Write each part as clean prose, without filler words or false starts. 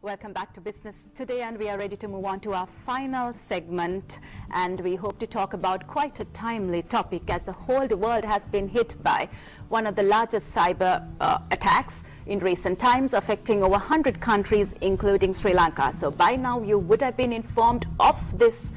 Welcome back to Business Today, and we are ready to move on to our final segment, and we hope to talk about quite a timely topic as the whole world has been hit by one of the largest cyber attacks in recent times, affecting over 100 countries including Sri Lanka. So by now you would have been informed of this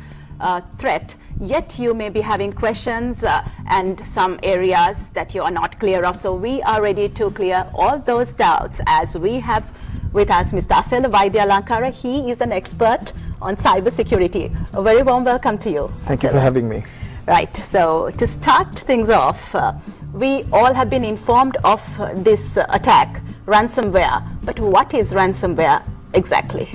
threat, yet you may be having questions and some areas that you are not clear of. So we are ready to clear all those doubts, as we have with us Mr. Asela Waidyalankara. He is an expert on cyber security. A very warm welcome to you. Thank you for having me. Right, so to start things off, we all have been informed of this attack, ransomware. But what is ransomware exactly?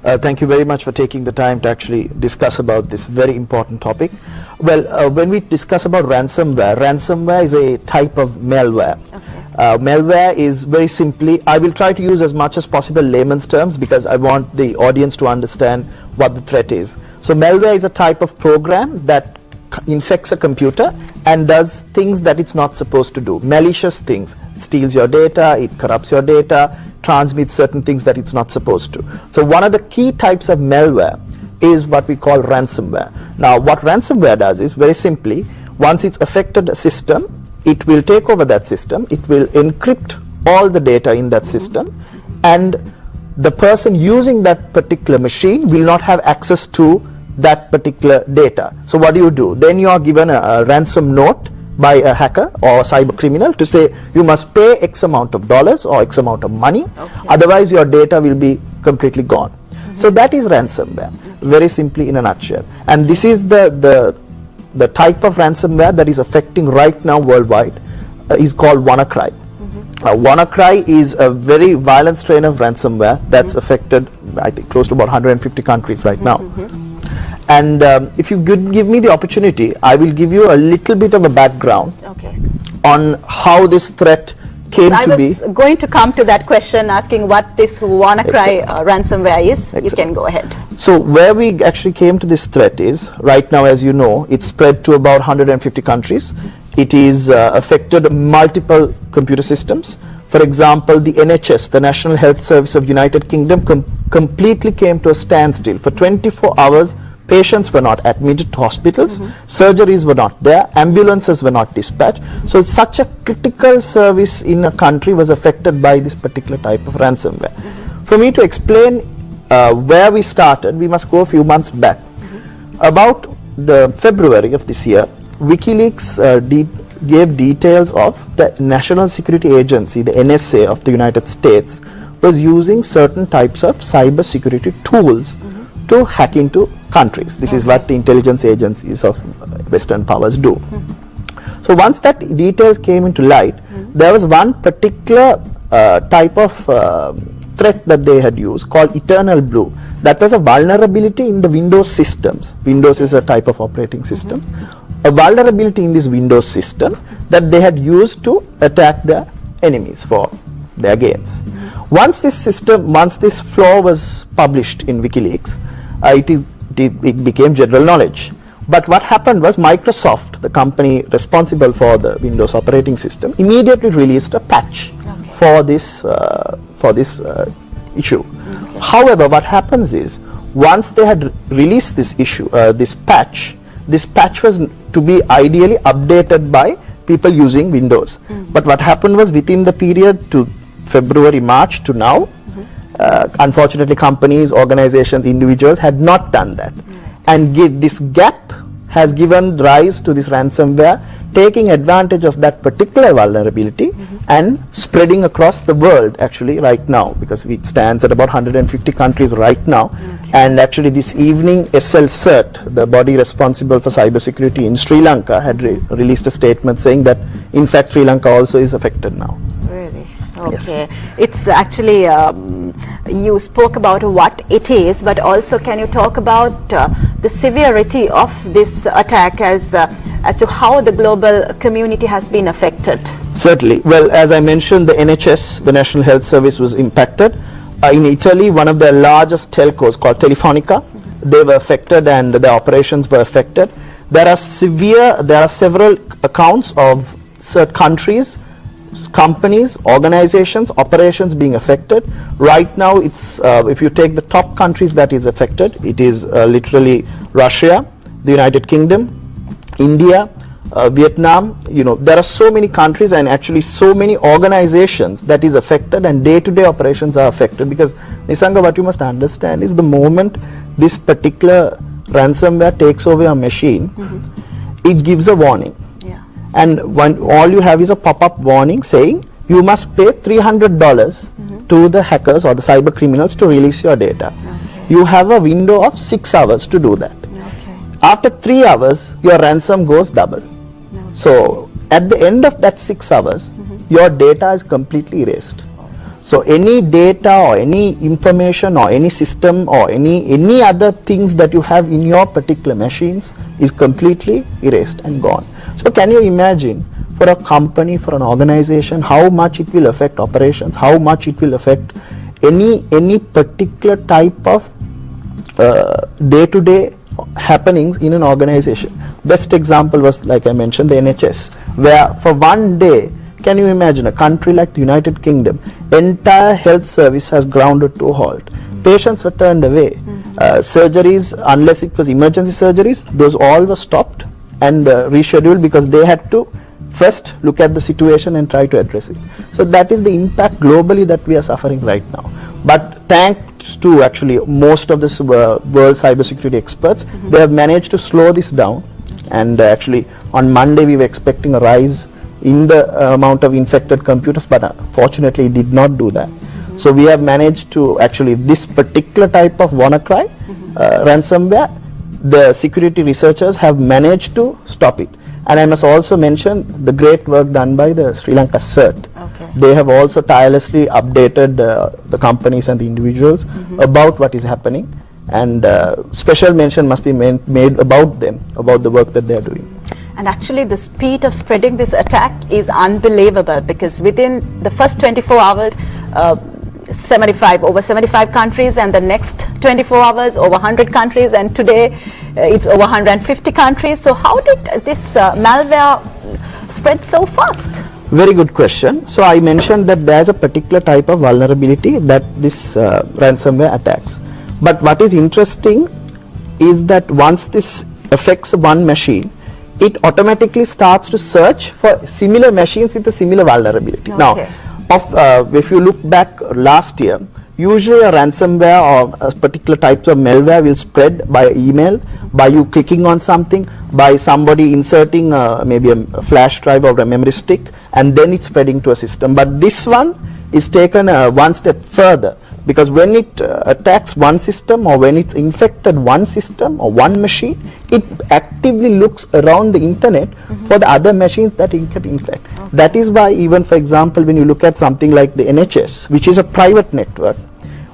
Thank you very much for taking the time to actually discuss about this very important topic. Well, when we discuss about ransomware, ransomware is a type of malware. Okay. Malware is very simply, I will try to use as much as possible layman's terms because I want the audience to understand what the threat is. So malware is a type of program that infects a computer and does things that it's not supposed to do, malicious things. It steals your data, it corrupts your data, transmits certain things that it's not supposed to. So one of the key types of malware is what we call ransomware. Now what ransomware does is, very simply, once it's affected a system, it will take over that system, it will encrypt all the data in that system, and the person using that particular machine will not have access to that particular data. So what do? Then you are given a ransom note by a hacker or a cyber criminal to say you must pay X amount of dollars or X amount of money, otherwise your data will be completely gone. So that is ransomware, very simply in a nutshell. And this is the type of ransomware that is affecting right now worldwide, is called WannaCry. WannaCry is a very violent strain of ransomware that's affected, I think, close to about 150 countries right now. And if you give me the opportunity, I will give you a little bit of a background on how this threat came to be. I was going to come to that question, asking what this WannaCry ransomware is. You can go ahead. So where we actually came to this threat is, right now, as you know, it's spread to about 150 countries. It is affected multiple computer systems. For example, the NHS, the National Health Service of United Kingdom, completely came to a standstill. For 24 hours, patients were not admitted to hospitals, surgeries were not there, ambulances were not dispatched. So such a critical service in a country was affected by this particular type of ransomware. For me to explain where we started, we must go a few months back. About the February of this year, WikiLeaks gave details of the National Security Agency, the NSA of the United States, was using certain types of cyber security tools to hack into countries. This is what the intelligence agencies of Western powers do. So once that details came into light, there was one particular type of threat that they had used called Eternal Blue. That was a vulnerability in the Windows systems. Windows is a type of operating system. A vulnerability in this Windows system that they had used to attack their enemies for their gains. Once this flaw was published in WikiLeaks, it became general knowledge. But what happened was Microsoft, the company responsible for the Windows operating system, immediately released a patch for this issue. However, what happens is, once they had released this issue, this patch was to be ideally updated by people using Windows. But what happened was, within the period to February, March to now, unfortunately companies, organizations, individuals had not done that. And this gap has given rise to this ransomware taking advantage of that particular vulnerability and spreading across the world actually right now, because it stands at about 150 countries right now. And actually this evening, SLCERT, the body responsible for cybersecurity in Sri Lanka, had released a statement saying that in fact Sri Lanka also is affected now. Really? Okay. Yes. It's actually, you spoke about what it is, but also can you talk about the severity of this attack as to how the global community has been affected? Certainly. Well, as I mentioned, the NHS, the National Health Service, was impacted. In Italy, one of the largest telcos called Telefonica, they were affected and their operations were affected. There are several accounts of certain countries companies, organizations, operations being affected. Right now, it's if you take the top countries that is affected, it is literally Russia, the United Kingdom, India, Vietnam. There are so many countries and actually so many organizations that is affected, and day-to-day operations are affected, because Nisanga, what you must understand is the moment this particular ransomware takes over a machine, it gives a warning. And when all you have is a pop-up warning saying you must pay $300 to the hackers or the cyber criminals to release your data. You have a window of 6 hours to do that. After 3 hours, your ransom goes double. So at the end of that 6 hours, your data is completely erased. So any data or any information or any system or any other things that you have in your particular machines is completely erased and gone. So can you imagine, for a company, for an organization, how much it will affect operations, how much it will affect any particular type of day-to-day happenings in an organization. Best example was, like I mentioned, the NHS, where for one day, can you imagine a country like the United Kingdom, entire health service has grounded to a halt. Patients were turned away. Surgeries, unless it was emergency surgeries, those all were stopped and rescheduled, because they had to first look at the situation and try to address it. So that is the impact globally that we are suffering right now. But thanks to actually most of this world cybersecurity experts, they have managed to slow this down. And actually on Monday we were expecting a rise in the amount of infected computers, but fortunately it did not do that. So we have managed to actually, this particular type of WannaCry ransomware, the security researchers have managed to stop it. And I must also mention the great work done by the Sri Lanka CERT. They have also tirelessly updated the companies and the individuals about what is happening, and special mention must be made about them, about the work that they are doing. And actually the speed of spreading this attack is unbelievable, because within the first 24 hours, over 75 countries, and the next 24 hours over 100 countries, and today it's over 150 countries. So how did this malware spread so fast? Very good question. So I mentioned that there's a particular type of vulnerability that this ransomware attacks. But what is interesting is that once this affects one machine, it automatically starts to search for similar machines with a similar vulnerability. Now, if you look back last year, usually a ransomware or a particular type of malware will spread by email, by you clicking on something, by somebody inserting maybe a flash drive or a memory stick, and then it's spreading to a system. But this one is taken one step further, because when it attacks one system, or when it's infected one system or one machine, it actively looks around the internet for the other machines that it can infect. That is why, even for example, when you look at something like the NHS, which is a private network,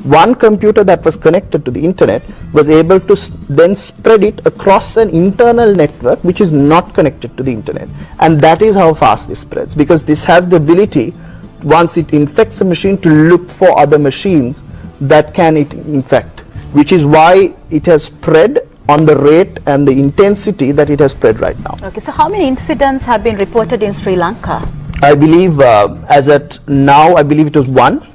one computer that was connected to the internet was able to then spread it across an internal network which is not connected to the internet. And that is how fast this spreads, because this has the ability, once it infects a machine, to look for other machines that can it infect, which is why it has spread on the rate and the intensity that it has spread right now. Okay, so how many incidents have been reported in Sri Lanka? I believe as at now, I believe it was one.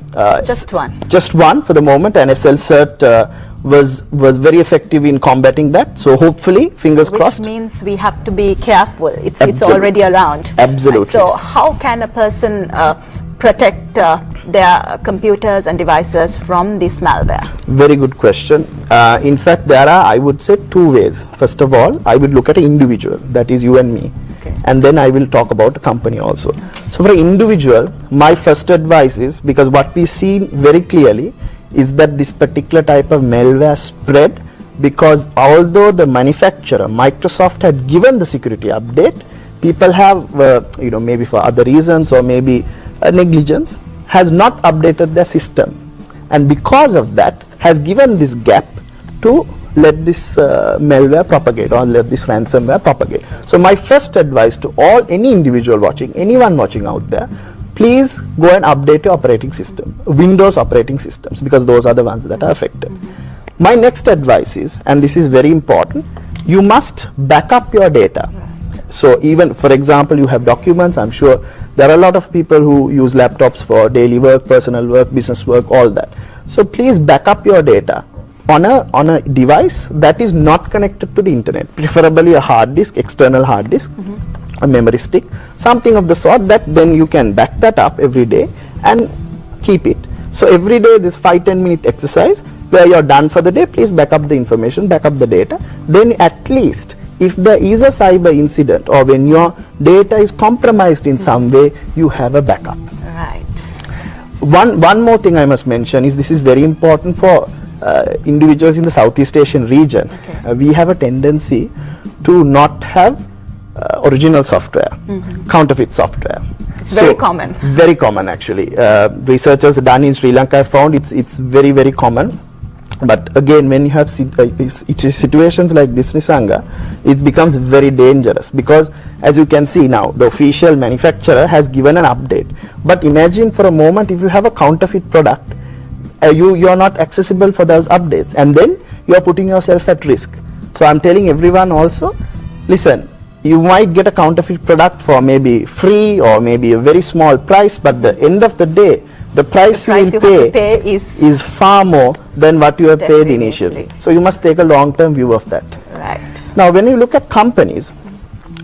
Just one? Just one for the moment, and Asela CERT was very effective in combating that. So hopefully, fingers crossed. Which means we have to be careful. It's already around. Absolutely. Right? So how can a person protect their computers and devices from this malware? Very good question. In fact, there are, I would say, two ways. First of all, I would look at an individual, that is you and me. And then I will talk about a company also. So for an individual, my first advice is, because what we see very clearly is that this particular type of malware spread because although the manufacturer, Microsoft, had given the security update, people have, maybe for other reasons or maybe negligence, has not updated their system. And because of that, has given this gap to let this malware propagate, or let this ransomware propagate. So my first advice to any individual watching, anyone watching out there, please go and update your operating system, Windows operating systems, because those are the ones that are affected. My next advice is, and this is very important, you must back up your data. So even, for example, you have documents, I'm sure There are a lot of people who use laptops for daily work, personal work, business work, all that. So please back up your data on a device that is not connected to the internet, preferably a hard disk, external hard disk, a memory stick, something of the sort, that then you can back that up every day and keep it. So every day this 5-10 minute exercise where you're done for the day, please back up the information, back up the data. Then at least if there is a cyber incident or when your data is compromised in some way, you have a backup. Right. One more thing I must mention is this is very important for individuals in the Southeast Asian region. Okay. We have a tendency to not have original software, counterfeit software. It's very common. Very common actually. Researchers done in Sri Lanka have found it's very, very common. But again, when you have situations like this, Nisanga, it becomes very dangerous, because as you can see now, the official manufacturer has given an update. But imagine for a moment if you have a counterfeit product, you are not accessible for those updates, and then you are putting yourself at risk. So I'm telling everyone also, listen, you might get a counterfeit product for maybe free or maybe a very small price, but the end of the day, the price you will pay is far more than what you have paid initially. So you must take a long-term view of that. Right. Now, when you look at companies,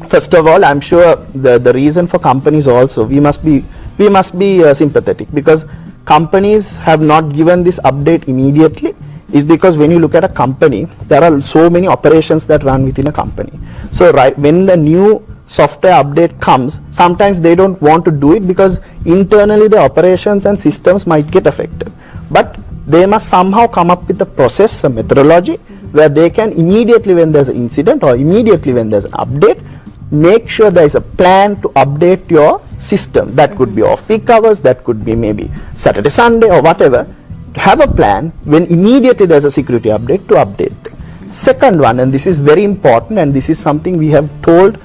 first of all, I'm sure the reason for companies also, we must be sympathetic, because companies have not given this update immediately, is because when you look at a company, there are so many operations that run within a company. So when the new software update comes, sometimes they don't want to do it because internally the operations and systems might get affected. But they must somehow come up with a process, a methodology, where they can immediately when there's an incident or immediately when there's an update, make sure there is a plan to update your system. That could be off-peak hours, that could be maybe Saturday, Sunday or whatever. Have a plan when immediately there's a security update to update them. Second one, and this is very important, and this is something we have told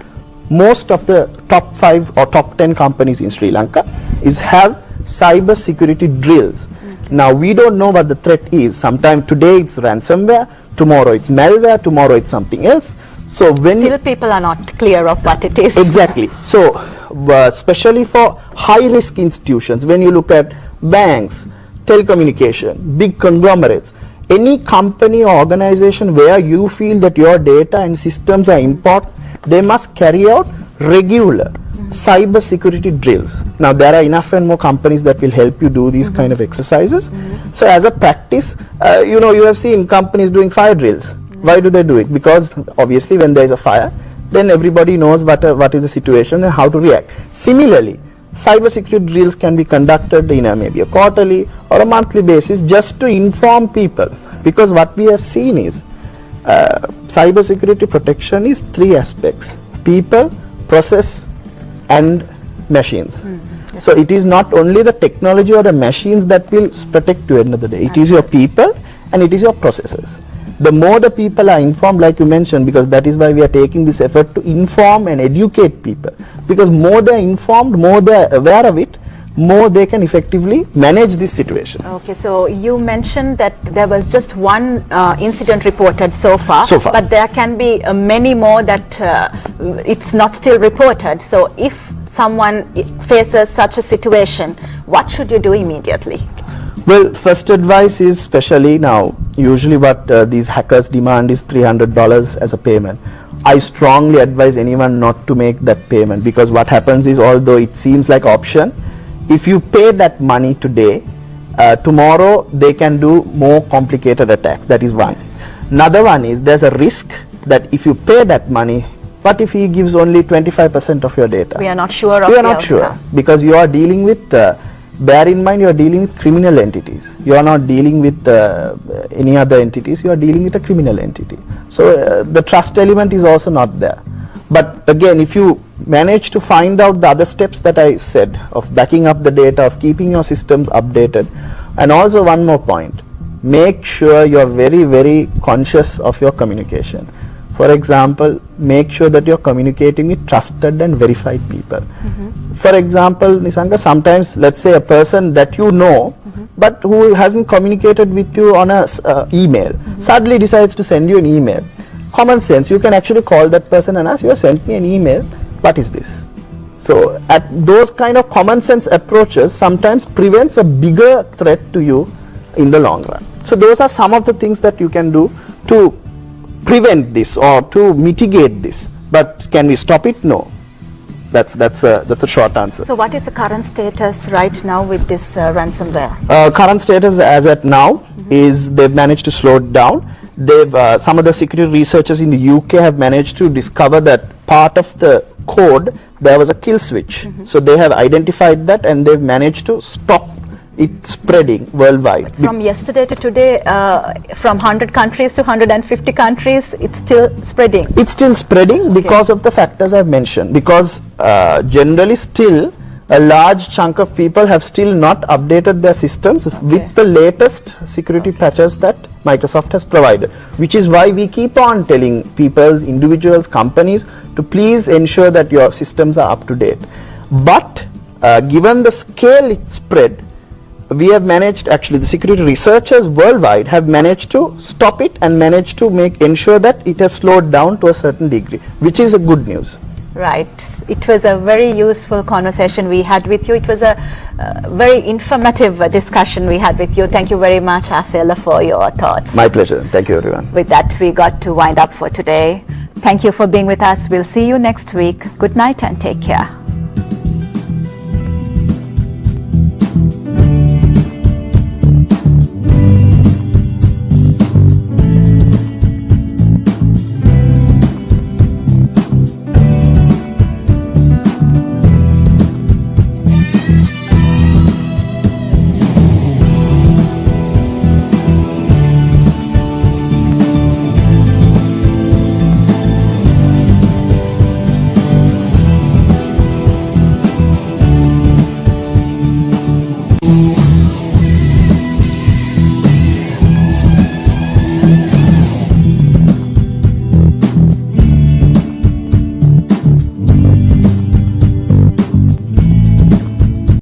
most of the top 5 or top 10 companies in Sri Lanka, is have cyber security drills. Now we don't know what the threat is. Sometime today it's ransomware, tomorrow it's malware, tomorrow it's something else. So when still people are not clear of what it is. Exactly. So especially for high risk institutions, when you look at banks, telecommunication, big conglomerates, any company or organization where you feel that your data and systems are important, they must carry out regular cyber security drills. Now there are enough and more companies that will help you do these kind of exercises. So as a practice, you have seen companies doing fire drills. Why do they do it? Because obviously when there is a fire, then everybody knows what is the situation and how to react. Similarly, cyber security drills can be conducted in maybe a quarterly or a monthly basis, just to inform people, because what we have seen is cyber security protection is 3 aspects: people, process and machines. So it is not only the technology or the machines that will protect you at the end of the day. It is your people and it is your processes. The more the people are informed, like you mentioned, because that is why we are taking this effort to inform and educate people, because more they are informed, more they are aware of it, more they can effectively manage this situation. Okay, so you mentioned that there was just one incident reported so far, but there can be many more that it's not still reported. So if someone faces such a situation, what should you do immediately? Well, first advice is, especially now, usually what these hackers demand is $300 as a payment. I strongly advise anyone not to make that payment, because what happens is, although it seems like option, if you pay that money today, tomorrow they can do more complicated attacks. That is one. Another one is, there's a risk that if you pay that money, what if he gives only 25% of your data? We are not sure of We are not sure, because you are dealing with, bear in mind, you are dealing with criminal entities. You are not dealing with any other entities, you are dealing with a criminal entity. So the trust element is also not there. But again, if you manage to find out the other steps that I said, of backing up the data, of keeping your systems updated, and also one more point, make sure you are very, very conscious of your communication. For example, make sure that you are communicating with trusted and verified people. For example, Nisanga, sometimes let's say a person that you know, but who hasn't communicated with you on a email, suddenly decides to send you an email. Common sense, you can actually call that person and ask, you have sent me an email, what is this? So at those kind of common sense approaches sometimes prevents a bigger threat to you in the long run. So those are some of the things that you can do to prevent this or to mitigate this. But can we stop it? No. That's a short answer. So what is the current status right now with this ransomware? Current status as at now is they've managed to slow it down. They've some of the security researchers in the UK have managed to discover that part of the code there was a kill switch. So they have identified that and they've managed to stop it spreading worldwide. From yesterday to today, from 100 countries to 150 countries, it's still spreading. It's still spreading because of the factors I've mentioned. Because generally still a large chunk of people have still not updated their systems with the latest security patches that Microsoft has provided, which is why we keep on telling people, individuals, companies to please ensure that your systems are up to date. But given the scale it spread, we have managed, actually the security researchers worldwide have managed to stop it and managed to ensure that it has slowed down to a certain degree, which is a good news. Right. It was a very useful conversation we had with you. It was a very informative discussion we had with you. Thank you very much, Asela, for your thoughts. My pleasure. Thank you, everyone. With that, we got to wind up for today. Thank you for being with us. We'll see you next week. Good night and take care.